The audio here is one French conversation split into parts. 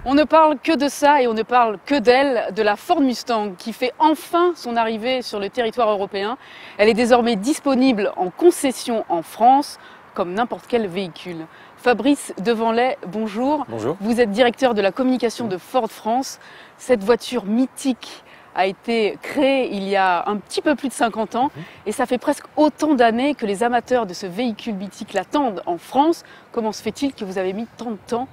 On ne parle que de ça et on ne parle que d'elle, de la Ford Mustang qui fait enfin son arrivée sur le territoire européen. Elle est désormais disponible en concession en France comme n'importe quel véhicule. Fabrice Devanlay, bonjour. Bonjour. Vous êtes directeur de la communication de Ford France. Cette voiture mythique a été créée il y a un petit peu plus de 50 ans et ça fait presque autant d'années que les amateurs de ce véhicule mythique l'attendent en France. Comment se fait-il que vous avez mis tant de temps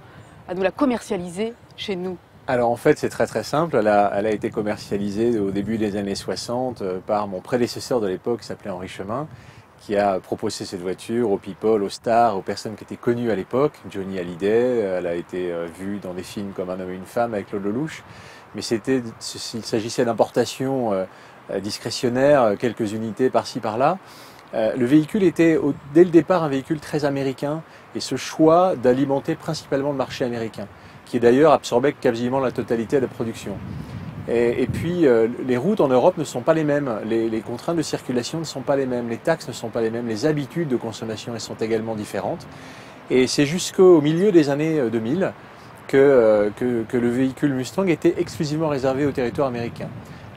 à nous la commercialiser chez nous? Alors en fait c'est très simple, elle a été commercialisée au début des années 60 par mon prédécesseur de l'époque qui s'appelait Henri Chemin, qui a proposé cette voiture aux people, aux stars, aux personnes qui étaient connues à l'époque. Johnny Hallyday, elle a été vue dans des films comme Un homme et une femme avec Claude Lelouch, mais il s'agissait d'importations discrétionnaires, quelques unités par-ci par-là. Le véhicule était dès le départ un véhicule très américain et ce choix d'alimenter principalement le marché américain, qui d'ailleurs absorbait quasiment la totalité de la production. Et puis les routes en Europe ne sont pas les mêmes, les contraintes de circulation ne sont pas les mêmes, les taxes ne sont pas les mêmes, les habitudes de consommation elles sont également différentes. Et c'est jusqu'au milieu des années 2000 que le véhicule Mustang était exclusivement réservé au territoire américain.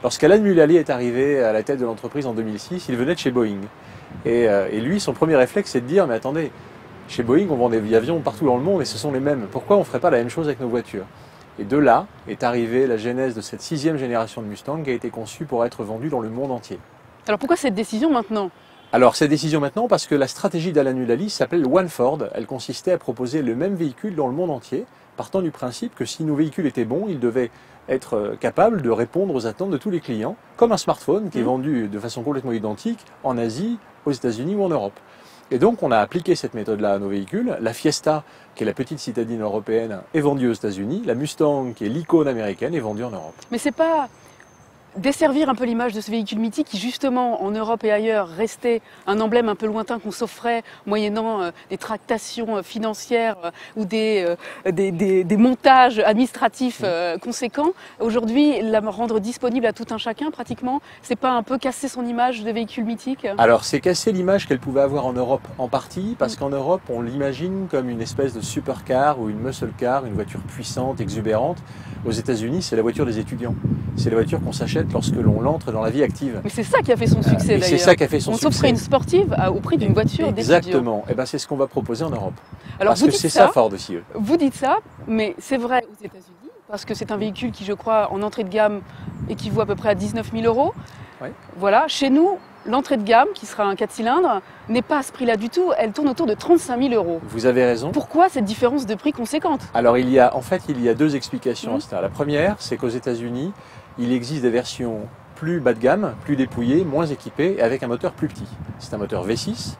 Lorsqu'Alan Mulally est arrivé à la tête de l'entreprise en 2006, il venait de chez Boeing. Et lui, son premier réflexe, c'est de dire, mais attendez, chez Boeing, on vend des avions partout dans le monde et ce sont les mêmes. Pourquoi on ne ferait pas la même chose avec nos voitures? Et de là est arrivée la genèse de cette 6e génération de Mustang qui a été conçue pour être vendue dans le monde entier. Alors pourquoi cette décision maintenant? Alors cette décision maintenant parce que la stratégie d'Alan Mulally s'appelle One Ford. Elle consistait à proposer le même véhicule dans le monde entier, partant du principe que si nos véhicules étaient bons, ils devaient être capables de répondre aux attentes de tous les clients, comme un smartphone qui est vendu de façon complètement identique en Asie, aux États-Unis ou en Europe. Et donc on a appliqué cette méthode-là à nos véhicules. La Fiesta, qui est la petite citadine européenne, est vendue aux États-Unis. La Mustang, qui est l'icône américaine, est vendue en Europe. Mais c'est pas desservir un peu l'image de ce véhicule mythique qui justement en Europe et ailleurs restait un emblème un peu lointain qu'on s'offrait moyennant des tractations financières ou des montages administratifs conséquents. Aujourd'hui, la rendre disponible à tout un chacun pratiquement, c'est pas un peu casser son image de véhicule mythique? Alors c'est casser l'image qu'elle pouvait avoir en Europe en partie, parce qu'en Europe on l'imagine comme une espèce de supercar ou une muscle car, une voiture puissante, exubérante. Aux États-Unis, c'est la voiture des étudiants. C'est la voiture qu'on s'achète lorsque l'on entre dans la vie active. Mais c'est ça qui a fait son succès d'ailleurs. C'est ça qui a fait son succès. succès. On s'offrait une sportive au prix d'une voiture d'étudiant. Exactement. Et ben c'est ce qu'on va proposer en Europe. Alors, parce que c'est ça Ford aussi. Vous dites ça, mais c'est vrai aux États-Unis, parce que c'est un véhicule qui, je crois, en entrée de gamme équivaut à peu près à 19 000 €. Oui. Voilà. Chez nous, l'entrée de gamme, qui sera un 4 cylindres, n'est pas à ce prix-là du tout. Elle tourne autour de 35 000 €. Vous avez raison. Pourquoi cette différence de prix conséquente? Alors il y a deux explications à cela. La première, c'est qu'aux États-Unis, il existe des versions plus bas de gamme, plus dépouillées, moins équipées, et avec un moteur plus petit. C'est un moteur V6,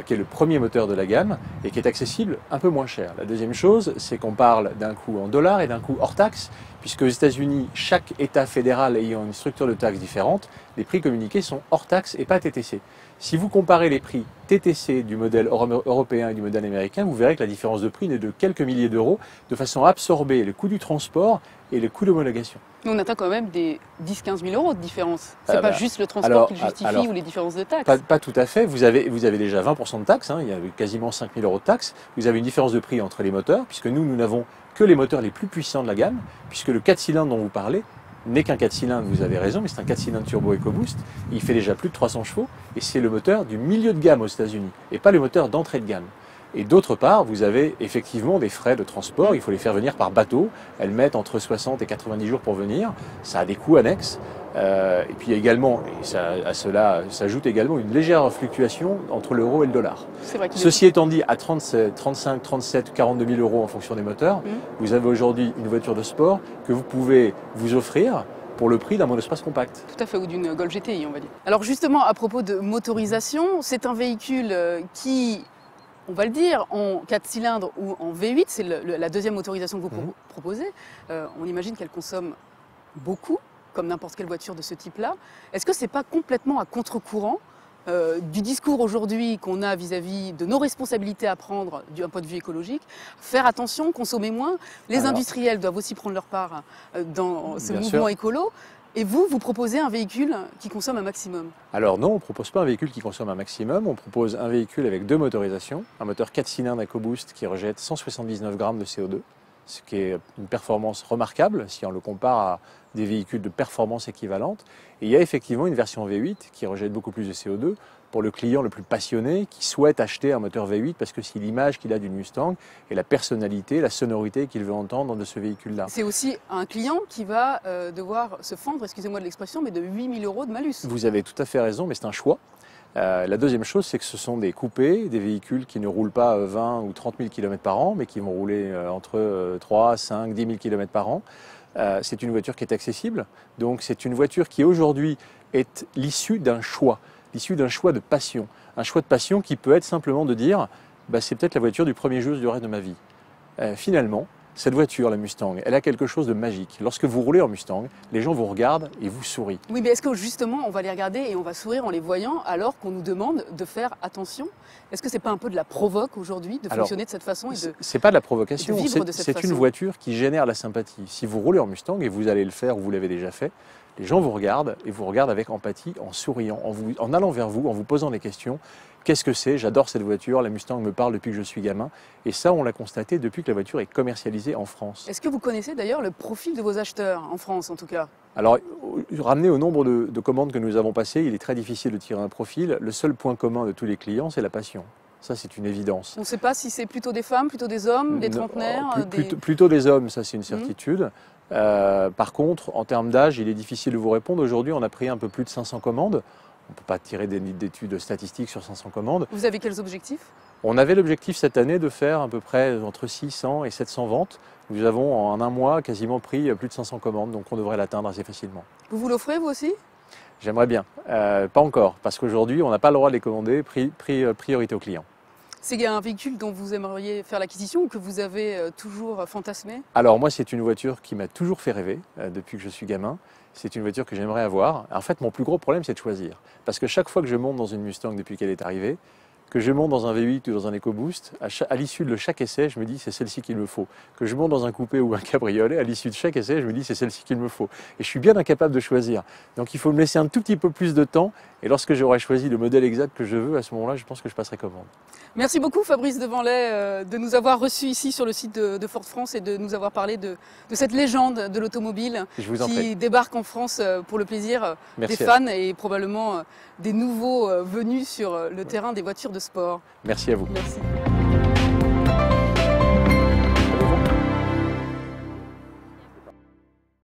qui est le premier moteur de la gamme, et qui est accessible un peu moins cher. La deuxième chose, c'est qu'on parle d'un coût en dollars et d'un coût hors taxe, puisque aux États-Unis, chaque État fédéral ayant une structure de taxes différente, les prix communiqués sont hors taxe et pas TTC. Si vous comparez les prix TTC du modèle européen et du modèle américain, vous verrez que la différence de prix n'est de quelques milliers d'euros, de façon à absorber le coût du transport et le coût d'homologation. Mais on atteint quand même des 10-15 000 € de différence. C'est pas juste le transport qui le justifie ou les différences de taxes. Pas tout à fait. Vous avez déjà 20% de taxes, il y a quasiment 5 000 € de taxes. Vous avez une différence de prix entre les moteurs, puisque nous n'avons que les moteurs les plus puissants de la gamme, puisque le 4 cylindres dont vous parlez n'est qu'un 4 cylindres, vous avez raison, mais c'est un 4 cylindres turbo EcoBoost. Il fait déjà plus de 300 chevaux et c'est le moteur du milieu de gamme aux États-Unis et pas le moteur d'entrée de gamme. Et d'autre part, vous avez effectivement des frais de transport, il faut les faire venir par bateau. Elles mettent entre 60 et 90 jours pour venir, ça a des coûts annexes. Et puis également, à cela s'ajoute également une légère fluctuation entre l'euro et le dollar. Ceci étant dit, à 35, 37, 42 000 € en fonction des moteurs, vous avez aujourd'hui une voiture de sport que vous pouvez vous offrir pour le prix d'un monospace compact. Tout à fait, ou d'une Golf GTI, on va dire. Alors justement, à propos de motorisation, c'est un véhicule qui, on va le dire, en 4 cylindres ou en V8, c'est la deuxième motorisation que vous proposez. On imagine qu'elle consomme beaucoup, comme n'importe quelle voiture de ce type-là. Est-ce que ce n'est pas complètement à contre-courant du discours aujourd'hui qu'on a vis-à-vis de nos responsabilités à prendre d'un point de vue écologique? Faire attention, consommer moins. Les industriels doivent aussi prendre leur part dans ce mouvement écolo. Et vous proposez un véhicule qui consomme un maximum? Alors non, on ne propose pas un véhicule qui consomme un maximum, on propose un véhicule avec deux motorisations, un moteur 4 cylindres EcoBoost qui rejette 179 grammes de CO2 ce qui est une performance remarquable si on le compare à des véhicules de performance équivalente. Et il y a effectivement une version V8 qui rejette beaucoup plus de CO2 pour le client le plus passionné qui souhaite acheter un moteur V8 parce que c'est l'image qu'il a d'une Mustang et la personnalité, la sonorité qu'il veut entendre de ce véhicule-là. C'est aussi un client qui va devoir se fendre, excusez-moi de l'expression, mais de 8 000 € de malus. Vous avez tout à fait raison, mais c'est un choix. La deuxième chose, c'est que ce sont des coupés, des véhicules qui ne roulent pas 20 ou 30 000 km par an, mais qui vont rouler entre 3, 5, 10 000 km par an. C'est une voiture qui est accessible, donc c'est une voiture qui aujourd'hui est l'issue d'un choix de passion. Un choix de passion qui peut être simplement de dire bah, c'est peut-être la voiture du premier jour du reste de ma vie. Finalement, cette voiture, la Mustang, elle a quelque chose de magique. Lorsque vous roulez en Mustang, les gens vous regardent et vous sourient. Oui, mais est-ce que justement on va les regarder et on va sourire en les voyant alors qu'on nous demande de faire attention? Est-ce que c'est pas un peu de la provoque aujourd'hui de fonctionner de cette façon et de c'est pas de la provocation, c'est une voiture qui génère la sympathie. Si vous roulez en Mustang et vous allez le faire ou vous l'avez déjà fait, les gens vous regardent et vous regardent avec empathie, en souriant, en allant vers vous, en vous posant des questions. Qu'est-ce que c'est? J'adore cette voiture, la Mustang me parle depuis que je suis gamin. Et ça, on l'a constaté depuis que la voiture est commercialisée en France. Est-ce que vous connaissez d'ailleurs le profil de vos acheteurs, en France en tout cas? Alors, ramené au nombre de commandes que nous avons passées, il est très difficile de tirer un profil. Le seul point commun de tous les clients, c'est la passion. Ça, c'est une évidence. On ne sait pas si c'est plutôt des femmes, plutôt des hommes, des trentenaires plutôt des hommes, ça c'est une certitude. Par contre, en termes d'âge, il est difficile de vous répondre. Aujourd'hui, on a pris un peu plus de 500 commandes. On ne peut pas tirer d'études statistiques sur 500 commandes. Vous avez quels objectifs? On avait l'objectif cette année de faire à peu près entre 600 et 700 ventes. Nous avons en un mois quasiment pris plus de 500 commandes, donc on devrait l'atteindre assez facilement. Vous l'offrez vous aussi? J'aimerais bien. Pas encore, parce qu'aujourd'hui, on n'a pas le droit de les commander, priorité aux clients. C'est un véhicule dont vous aimeriez faire l'acquisition ou que vous avez toujours fantasmé? Alors moi, c'est une voiture qui m'a toujours fait rêver depuis que je suis gamin. C'est une voiture que j'aimerais avoir. En fait, mon plus gros problème, c'est de choisir. Parce que chaque fois que je monte dans une Mustang depuis qu'elle est arrivée, que je monte dans un V8 ou dans un EcoBoost, à l'issue de chaque essai, je me dis c'est celle-ci qu'il me faut. Que je monte dans un coupé ou un cabriolet, à l'issue de chaque essai, je me dis c'est celle-ci qu'il me faut. Et je suis bien incapable de choisir. Donc il faut me laisser un tout petit peu plus de temps. Et lorsque j'aurai choisi le modèle exact que je veux, à ce moment-là, je pense que je passerai commande. Merci beaucoup Fabrice Devanlay de nous avoir reçus ici sur le site de Ford France et de nous avoir parlé de cette légende de l'automobile qui débarque en France pour le plaisir des fans et probablement des nouveaux venus sur le terrain des voitures de sport. Merci à vous. Merci.